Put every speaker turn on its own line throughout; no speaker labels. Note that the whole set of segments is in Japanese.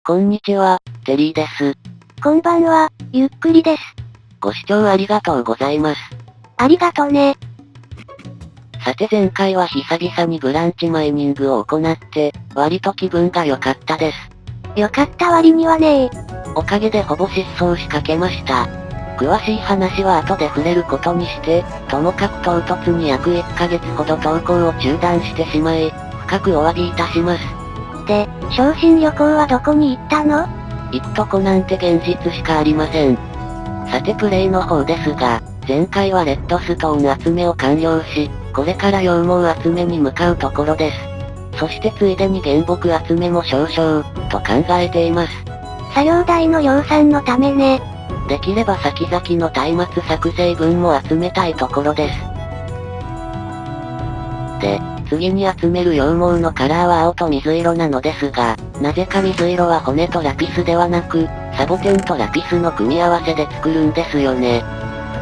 こんにちは、テリーです。
こんばんは、ゆっくりです。
ご視聴ありがとうございます。
ありがとね。
さて前回は久々にブランチマイニングを行って、割と気分が良かったです。
良かった割にはね
おかげでほぼ失踪しかけました。詳しい話は後で触れることにして、ともかく唐突に約1ヶ月ほど投稿を中断してしまい、深くお詫びいたします。
で、昇進旅行はどこに行ったの？
行くとこなんて現実しかありません。さてプレイの方ですが、前回はレッドストーン集めを完了し、これから羊毛集めに向かうところです。そしてついでに原木集めも少々、と考えています。
作業台の量産のためね。
できれば先々の松明作成分も集めたいところです。で、次に集める羊毛のカラーは青と水色なのですが、なぜか水色は骨とラピスではなく、サボテンとラピスの組み合わせで作るんですよね。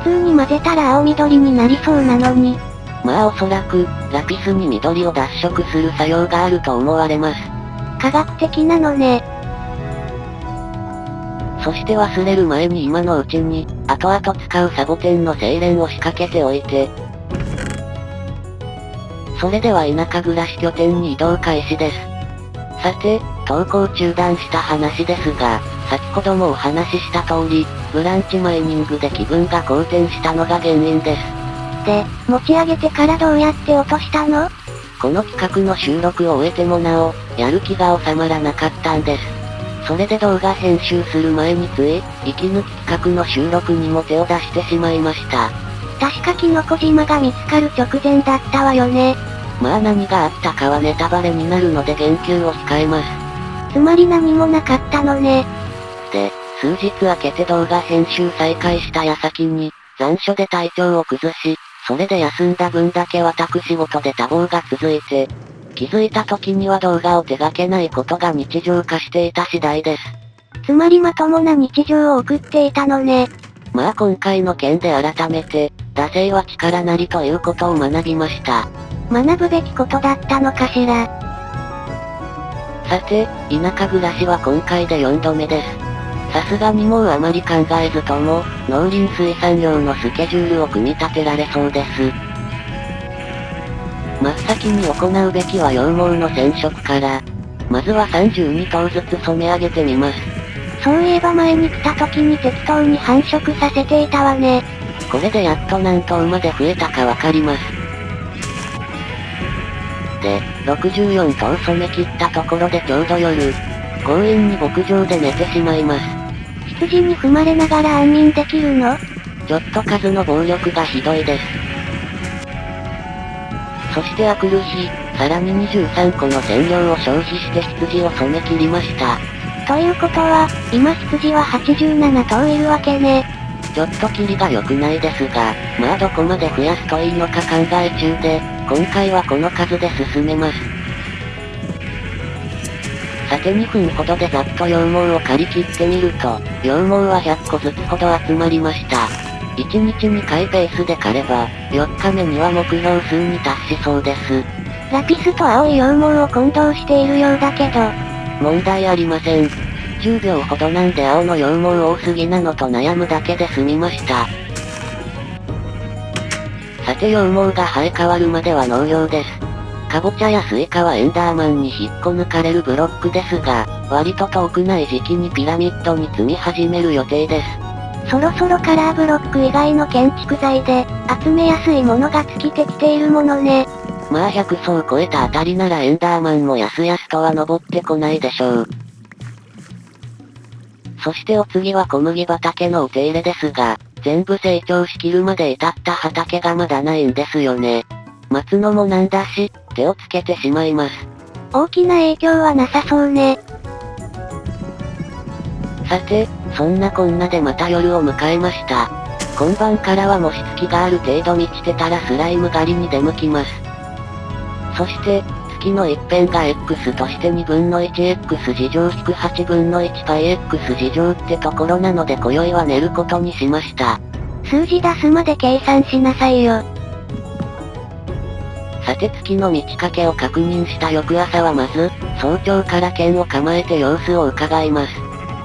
普通に混ぜたら青緑になりそうなのに。
まあおそらく、ラピスに緑を脱色する作用があると思われます。
科学的なのね。
そして忘れる前に今のうちに、後々使うサボテンの精錬を仕掛けておいて。それでは田舎暮らし拠点に移動開始です。さて、投稿中断した話ですが、先ほどもお話しした通り、ブランチマイニングで気分が好転したのが原因です。
で、持ち上げてからどうやって落としたの？
この企画の収録を終えてもなお、やる気が収まらなかったんです。それで動画編集する前につい、息抜き企画の収録にも手を出してしまいました。
確かキノコ島が見つかる直前だったわよね。
まあ何があったかはネタバレになるので言及を控えます。
つまり何もなかったのね。
で、数日空けて動画編集再開した矢先に、残暑で体調を崩し、それで休んだ分だけ私事で多忙が続いて、気づいた時には動画を手掛けないことが日常化していた次第です。
つまりまともな日常を送っていたのね。
まあ今回の件で改めて、惰性は力なりということを学びました。
学ぶべきことだったのかしら。
さて、田舎暮らしは今回で4度目です。さすがにもうあまり考えずとも、農林水産業のスケジュールを組み立てられそうです。真っ先に行うべきは羊毛の染色から。まずは32頭ずつ染め上げてみます。
そういえば前に来た時に適当に繁殖させていたわね。
これでやっと何頭まで増えたかわかります。で、64頭染め切ったところでちょうど夜、強引に牧場で寝てしまいます。
羊に踏まれながら安眠できるの？
ちょっと数の暴力がひどいです。そしてあくる日、さらに23個の染料を消費して羊を染め切りました。
ということは、今羊は87頭いるわけね。
ちょっとキリが良くないですが、まあどこまで増やすといいのか考え中で、今回はこの数で進めます。さて2分ほどでざっと羊毛を刈り切ってみると、羊毛は100個ずつほど集まりました。1日2回ペースで刈れば、4日目には目標数に達しそうです。
ラピスと青い羊毛を混同しているようだけど。
問題ありません。10秒ほどなんで青の羊毛多すぎなのと悩むだけで済みました。さて羊毛が生え変わるまでは農業です。かぼちゃやスイカはエンダーマンに引っこ抜かれるブロックですが、割と遠くない時期にピラミッドに積み始める予定です。
そろそろカラーブロック以外の建築材で、集めやすいものが尽きてきているものね。
まあ100層超えたあたりならエンダーマンもやすやすとは登ってこないでしょう。そしてお次は小麦畑のお手入れですが、全部成長しきるまで至った畑がまだないんですよね。待つのもなんだし、手をつけてしまいます。
大きな影響はなさそうね。
さて、そんなこんなでまた夜を迎えました。今晩からはもし月がある程度満ちてたらスライム狩りに出向きます。そして、月の一辺が X として2分の 1X 事乗引く8分の 1πX 事乗ってところなので今宵は寝ることにしました。
数字出すまで計算しなさいよ。
さて月の満ち欠けを確認した翌朝はまず、早朝から剣を構えて様子を伺います。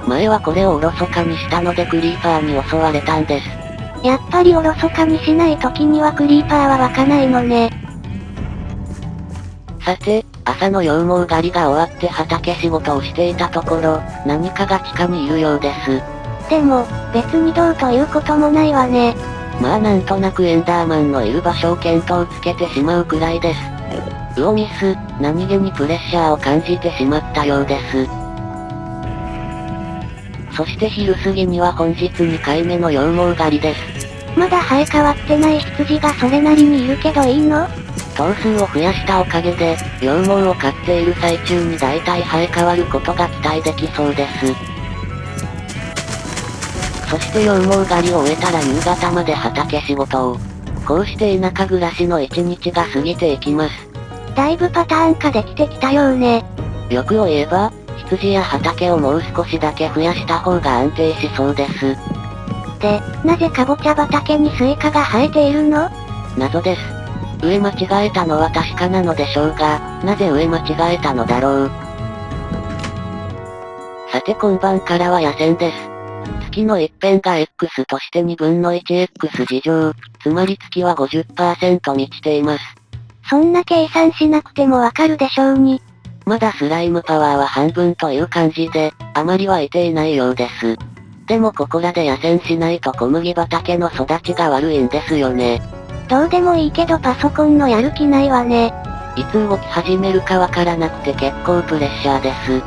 前はこれをおろそかにしたのでクリーパーに襲われたんです。
やっぱりおろそかにしない時にはクリーパーは湧かないのね。
さて、朝の羊毛狩りが終わって畑仕事をしていたところ、何かが地下にいるようです。
でも、別にどうということもないわね。
まあなんとなくエンダーマンのいる場所を見当つけてしまうくらいです。ウオミス、何気にプレッシャーを感じてしまったようです。そして昼過ぎには本日2回目の羊毛狩りです。
まだ生え変わってない羊がそれなりにいるけどいいの？
頭数を増やしたおかげで、羊毛を刈っている最中に大体生え変わることが期待できそうです。そして羊毛狩りを終えたら夕方まで畑仕事を。こうして田舎暮らしの一日が過ぎていきます。
だいぶパターン化できてきたようね。
欲を言えば、羊や畑をもう少しだけ増やした方が安定しそうです。
で、なぜかぼちゃ畑にスイカが生えているの？
謎です。植え間違えたのは確かなのでしょうが、なぜ植え間違えたのだろう。さて今晩からは野戦です。月の一辺が X として2分の 1X 事乗、つまり月は 50% 満ちています。
そんな計算しなくてもわかるでしょうに。
まだスライムパワーは半分という感じで、あまり湧いていないようです。でもここらで野戦しないと小麦畑の育ちが悪いんですよね。
どうでもいいけどパソコンのやる気ないわね。
いつ動き始めるかわからなくて結構プレッシャーです。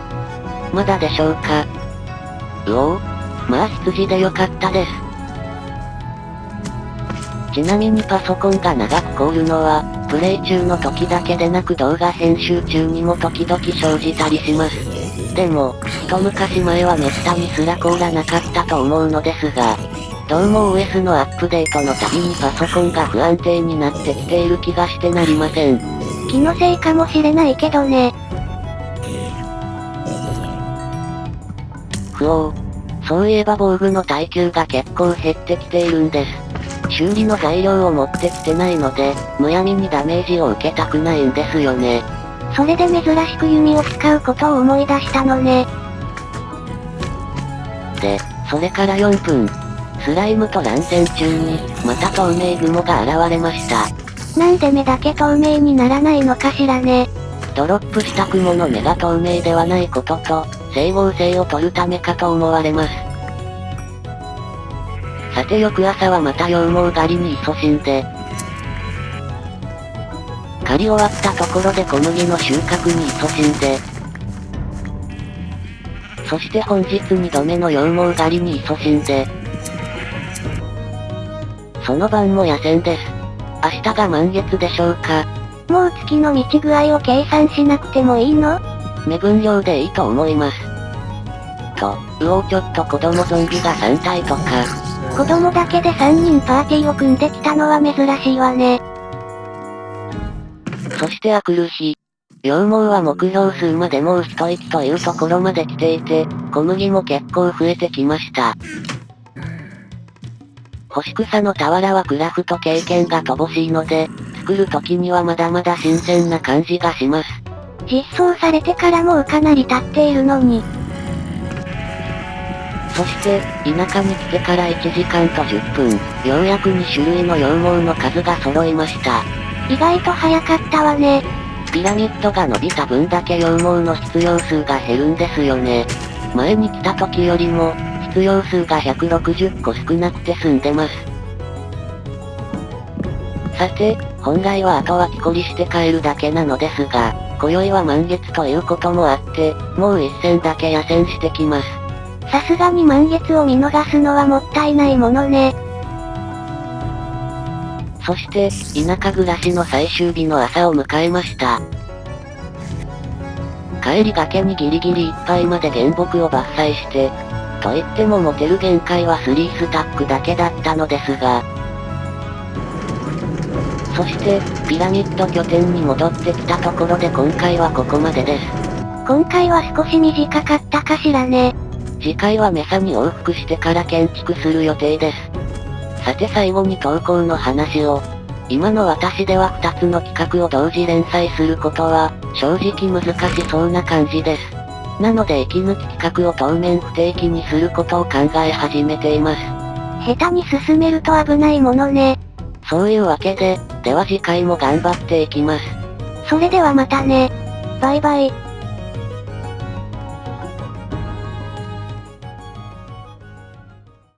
まだでしょうか？まあ羊でよかったです。ちなみにパソコンが長く凍るのは、プレイ中の時だけでなく動画編集中にも時々生じたりします。でも、一昔前はめったにすら凍らなかったと思うのですが、どうも OS のアップデートのたびにパソコンが不安定になってきている気がしてなりません。
気のせいかもしれないけどね。
そういえば防具の耐久が結構減ってきているんです。修理の材料を持ってきてないので、むやみにダメージを受けたくないんですよね。
それで珍しく弓を使うことを思い出したのね。
で、それから4分。スライムと乱戦中に、また透明雲が現れました。
なんで目だけ透明にならないのかしらね。
ドロップした雲の目が透明ではないことと、整合性を取るためかと思われます。さて翌朝はまた羊毛狩りに勤しんで、狩り終わったところで小麦の収穫に勤しんで、そして本日2度目の羊毛狩りに勤しんで、その晩も野戦です。明日が満月でしょうか。
もう月の満ち具合を計算しなくてもいいの？
目分量でいいと思います。ちょっと子供ゾンビが3体とか。
子供だけで3人パーティーを組んできたのは珍しいわね。
そしてあくる日。羊毛は目標数までもう一息というところまで来ていて、小麦も結構増えてきました。干し草の俵はクラフト経験が乏しいので、作る時にはまだまだ新鮮な感じがします。
実装されてからもうかなり経っているのに。
そして、田舎に来てから1時間と10分、ようやく2種類の羊毛の数が揃いました。
意外と早かったわね。
ピラミッドが伸びた分だけ羊毛の必要数が減るんですよね。前に来た時よりも、必要数が160個少なくて済んでます。さて、本来はあとは木こりして帰るだけなのですが、今宵は満月ということもあって、もう一戦だけ野戦してきます。
さすがに満月を見逃すのはもったいないものね。
そして、田舎暮らしの最終日の朝を迎えました。帰りがけにギリギリいっぱいまで原木を伐採して、と言っても持てる限界は3スタックだけだったのですが、そして、ピラミッド拠点に戻ってきたところで今回はここまでです。
今回は少し短かったかしらね。
次回はメサに往復してから建築する予定です。さて最後に投稿の話を。今の私では2つの企画を同時連載することは、正直難しそうな感じです。なので息抜き企画を当面不定期にすることを考え始めています。
下手に進めると危ないものね。
そういうわけで、では次回も頑張っていきます。
それではまたね。バイバイ。